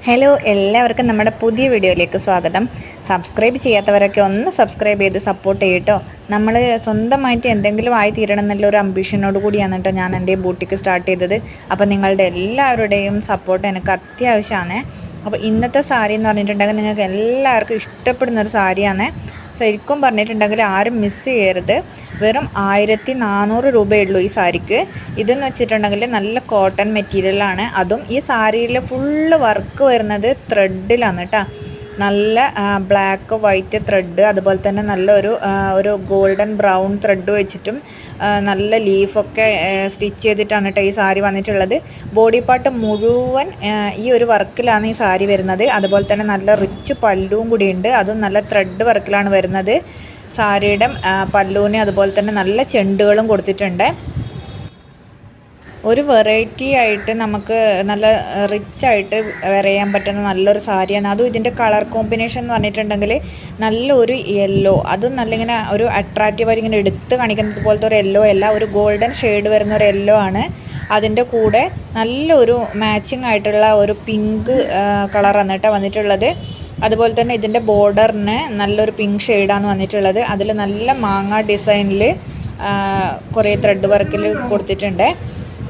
Hello, എല്ലാവർക്കും നമ്മുടെ പുതിയ വീഡിയോയിലേക്ക് സ്വാഗതം. സബ്സ്ക്രൈബ് ചെയ്യാത്തവരൊക്കെ ഒന്ന് സബ്സ്ക്രൈബ് ചെയ്ത് സപ്പോർട്ട് ചെയ്യട്ടോ. നമ്മൾ സ്വന്തമായിട്ട് എന്തെങ്കിലും ആയി തീരണം എന്നുള്ള ഒരു അംബിഷനോട് കൂടിയാണ് കേട്ടോ ഞാൻ എൻ്റെ ബൂട്ടിക്ക് സ്റ്റാർട്ട് ചെയ്തത്. അപ്പോൾ നിങ്ങളുടെ എല്ലാവരുടെയും സപ്പോർട്ട് എനിക്ക് അത്യാവശ്യമാണ്. അപ്പോൾ ഇന്നത്തെ സാരി എന്ന് പറഞ്ഞിട്ടുണ്ടെങ്കിൽ നിങ്ങൾക്ക് എല്ലാവർക്കും ഇഷ്ടപ്പെടുന്നൊരു സാരിയാണ്. ശരിക്കും പറഞ്ഞിട്ടുണ്ടെങ്കിൽ ആരും മിസ് ചെയ്യരുത്. വെറും 1400 രൂപയുള്ളൂ ഈ സാരിക്ക്. ഇതെന്ന് വെച്ചിട്ടുണ്ടെങ്കിൽ നല്ല കോട്ടൺ മെറ്റീരിയലാണ്. അതും ഈ സാരിയിൽ ഫുള്ള് വർക്ക് വരുന്നത് ത്രെഡിലാണ് കേട്ടോ. നല്ല ബ്ലാക്ക് വൈറ്റ് ത്രെഡ്, അതുപോലെ തന്നെ ഒരു ഗോൾഡൻ ബ്രൗൺ ത്രെഡ് വെച്ചിട്ടും നല്ല ലീഫൊക്കെ സ്റ്റിച്ച് ചെയ്തിട്ടാണ് കേട്ടോ ഈ സാരി വന്നിട്ടുള്ളത്. ബോഡി പാർട്ട് മുഴുവൻ ഈ ഒരു വർക്കിലാണ് ഈ സാരി വരുന്നത്. അതുപോലെ തന്നെ നല്ല റിച്ച് പല്ലുവും കൂടിയുണ്ട്, അതും നല്ല ത്രെഡ് വർക്കിലാണ് വരുന്നത്. സാരിയുടെ പല്ലുവിന് അതുപോലെ തന്നെ നല്ല ചെണ്ടുകളും കൊടുത്തിട്ടുണ്ട്. ഒരു വെറൈറ്റി ആയിട്ട് നമുക്ക് നല്ല റിച്ച് ആയിട്ട് വെയർ ചെയ്യാൻ പറ്റുന്ന നല്ലൊരു സാരിയാണ്. അതും ഇതിൻ്റെ കളർ കോമ്പിനേഷൻ എന്ന് പറഞ്ഞിട്ടുണ്ടെങ്കിൽ നല്ലൊരു യെല്ലോ, അതും നല്ല ഇങ്ങനെ ഒരു അട്രാക്റ്റീവായിട്ട് ഇങ്ങനെ എടുത്ത് കാണിക്കുന്നത് പോലത്തെ ഒരു യെല്ലോ അല്ല, ഒരു ഗോൾഡൻ ഷെയ്ഡ് വരുന്ന ഒരു യെല്ലോ ആണ്. അതിൻ്റെ കൂടെ നല്ലൊരു മാച്ചിങ് ആയിട്ടുള്ള ഒരു പിങ്ക് കളറാണ് കേട്ടോ വന്നിട്ടുള്ളത്. അതുപോലെ തന്നെ ഇതിൻ്റെ ബോർഡറിന് നല്ലൊരു പിങ്ക് ഷെയ്ഡാണ് വന്നിട്ടുള്ളത്. അതിൽ നല്ല മാങ്ങ ഡിസൈനിൽ കുറേ ത്രെഡ് വർക്കിൽ കൊടുത്തിട്ടുണ്ട്.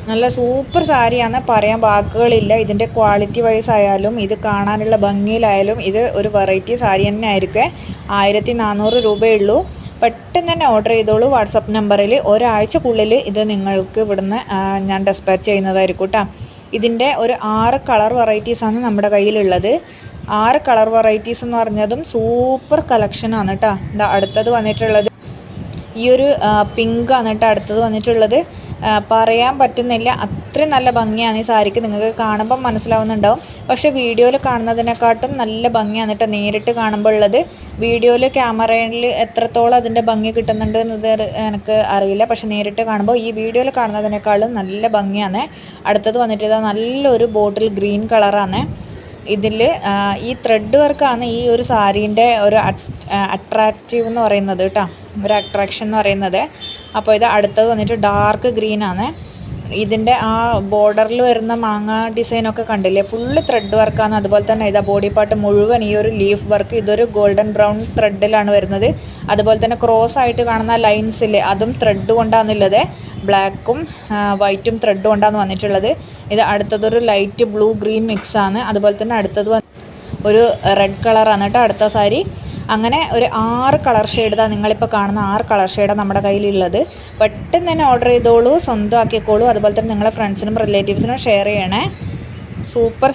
നല്ല സൂപ്പർ സാരിയാണ്, പറയാൻ വാക്കുകളില്ല. ഇതിൻ്റെ ക്വാളിറ്റി വൈസ് ആയാലും ഇത് കാണാനുള്ള ഭംഗിയിലായാലും ഇത് ഒരു വെറൈറ്റി സാരി തന്നെ ആയിരിക്കും. 1400 രൂപയുള്ളൂ. പെട്ടെന്ന് തന്നെ ഓർഡർ ചെയ്തോളൂ. വാട്സപ്പ് നമ്പറിൽ ഒരാഴ്ചക്കുള്ളിൽ ഇത് നിങ്ങൾക്ക് ഇവിടുന്ന് ഞാൻ ഡെസ്പാച്ച് ചെയ്യുന്നതായിരിക്കും കേട്ടോ. ഇതിൻ്റെ ഒരു 6 കളർ വെറൈറ്റീസാണ് നമ്മുടെ കയ്യിലുള്ളത്. 6 കളർ വെറൈറ്റീസ് എന്ന് പറഞ്ഞതും സൂപ്പർ കളക്ഷനാണ് കേട്ടോ. ഇതാ അടുത്തത് വന്നിട്ടുള്ളത് ഈ ഒരു പിങ്ക് ആണ് കേട്ടോ അടുത്തത് വന്നിട്ടുള്ളത്. പറയാൻ പറ്റുന്നില്ല, അത്രയും നല്ല ഭംഗിയാണ് ഈ സാരിക്ക്. നിങ്ങൾക്ക് കാണുമ്പം മനസ്സിലാവുന്നുണ്ടാവും, പക്ഷേ വീഡിയോയിൽ കാണുന്നതിനെക്കാട്ടും നല്ല ഭംഗിയാണ് കേട്ടോ നേരിട്ട് കാണുമ്പോൾ ഉള്ളത്. വീഡിയോയിൽ ക്യാമറയിൽ എത്രത്തോളം അതിൻ്റെ ഭംഗി കിട്ടുന്നുണ്ട് എന്നത് എനിക്ക് അറിയില്ല, പക്ഷെ നേരിട്ട് കാണുമ്പോൾ ഈ വീഡിയോയിൽ കാണുന്നതിനേക്കാളും നല്ല ഭംഗിയാണ്. അടുത്തത് വന്നിട്ട് നല്ലൊരു ബോട്ടിൽ ഗ്രീൻ കളറാണ്. ഇതിൽ ഈ ത്രെഡ് വർക്കാണ് ഈ ഒരു സാരീൻ്റെ ഒരു അട്രാക്റ്റീവ് എന്ന് പറയുന്നത് കേട്ടോ, ഒരു അട്രാക്ഷൻ എന്ന് പറയുന്നത്. അപ്പോൾ ഇത് അടുത്തത് വന്നിട്ട് ഡാർക്ക് ഗ്രീൻ ആണ്. ഇതിൻ്റെ ആ ബോർഡറിൽ വരുന്ന മാങ്ങ ഡിസൈനൊക്കെ കണ്ടില്ലേ, ഫുള്ള് ത്രെഡ് വർക്കാണ്. അതുപോലെ തന്നെ ഇതാ ബോഡി പാർട്ട് മുഴുവൻ ഈ ഒരു ലീഫ് വർക്ക്, ഇതൊരു ഗോൾഡൻ ബ്രൗൺ ത്രെഡിലാണ് വരുന്നത്. അതുപോലെ തന്നെ ക്രോസ് ആയിട്ട് കാണുന്ന ലൈൻസിൽ അതും ത്രെഡ് കൊണ്ടാണുള്ളത്. ബ്ലാക്കും വൈറ്റും ത്രെഡ് കൊണ്ടാണ് വന്നിട്ടുള്ളത്. ഇത് അടുത്തതൊരു ലൈറ്റ് ബ്ലൂ ഗ്രീൻ മിക്സ് ആണ്. അതുപോലെ തന്നെ അടുത്തത് ഒരു റെഡ് കളറാണ് കേട്ടോ അടുത്ത സാരി. അങ്ങനെ ഒരു 6 കളർ ഷെയ്ഡാണ് നിങ്ങളിപ്പോൾ കാണുന്ന 6 കളർ ഷെയ്ഡാണ് നമ്മുടെ കയ്യിലുള്ളത്. പെട്ടെന്ന് തന്നെ ഓർഡർ ചെയ്തോളൂ, സ്വന്തമാക്കിക്കോളൂ. അതുപോലെ തന്നെ നിങ്ങളെ ഫ്രണ്ട്സിനും റിലേറ്റീവ്സിനും ഷെയർ ചെയ്യണേ. സൂപ്പർ